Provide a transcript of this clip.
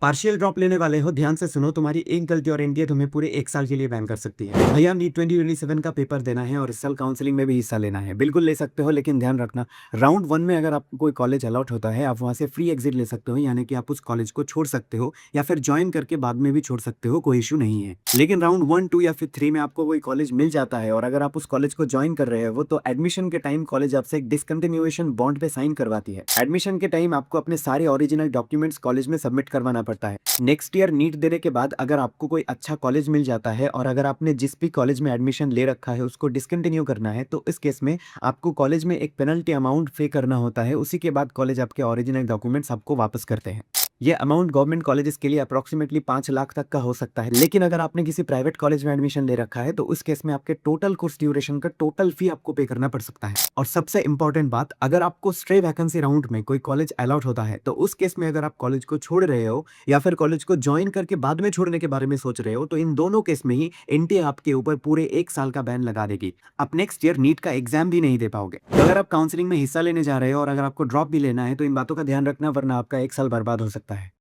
Partial drop लेने वाले हो, ध्यान से सुनो। तुम्हारी एक गलती और एनडीए तुम्हें पूरे 1 साल के लिए बैन कर सकती है। भैया, नीट 2027 का पेपर देना है और इस साल काउंसलिंग में भी हिस्सा लेना है। बिल्कुल ले सकते हो, लेकिन ध्यान रखना, राउंड 1 में अगर आपको कोई कॉलेज अलॉट होता है, आप वहाँ से फ्री एग्जिट ले सकते हो, यानी कि आप उस कॉलेज को छोड़ सकते हो या फिर जॉइन करके बाद में भी छोड़ सकते हो, कोई इश्यू नहीं है। लेकिन राउंड 1, 2 या फिर 3 में आपको कोई कॉलेज मिल जाता है और अगर आप उस कॉलेज को जॉइन कर रहे हो, तो एडमिशन के टाइम कॉलेज आपसे एक डिसकंटिन्यूएशन बॉन्ड पे साइन करवाती है। एडमिशन के टाइम आपको अपने सारे ओरिजिनल डॉक्यूमेंट्स कॉलेज में सबमिट करवाना पड़ता है। नेक्स्ट ईयर नीट देने के बाद अगर आपको कोई अच्छा कॉलेज मिल जाता है और अगर आपने जिस भी कॉलेज में एडमिशन ले रखा है उसको डिसकंटिन्यू करना है, तो इस केस में आपको कॉलेज में एक पेनल्टी अमाउंट पे करना होता है। उसी के बाद कॉलेज आपके ओरिजिनल डॉक्यूमेंट्स आपको वापस करते हैं। ये अमाउंट गवर्नमेंट कॉलेजेस के लिए अप्रोक्सीमेटली 5 लाख तक का हो सकता है। लेकिन अगर आपने किसी प्राइवेट कॉलेज में एडमिशन ले रखा है, तो उस केस में आपके टोटल कोर्स ड्यूरेशन का टोटल फी आपको पे करना पड़ सकता है। और सबसे इंपॉर्टेंट बात, अगर आपको स्ट्रे वैकेंसी राउंड में कोई कॉलेज अलॉट होता है, तो उस केस में अगर आप कॉलेज को छोड़ रहे हो या फिर कॉलेज को ज्वाइन करके बाद में छोड़ने के बारे में सोच रहे हो, तो इन दोनों केस में ही एनटीए आपके ऊपर पूरे 1 साल का बैन लगा देगी। आप नेक्स्ट ईयर नीट का एग्जाम भी नहीं दे पाओगे। तो अगर आप काउंसलिंग में हिस्सा लेने जा रहे हो और अगर आपको ड्रॉप भी लेना है, तो इन बातों का ध्यान रखना, वरना आपका 1 साल बर्बाद हो सकता है।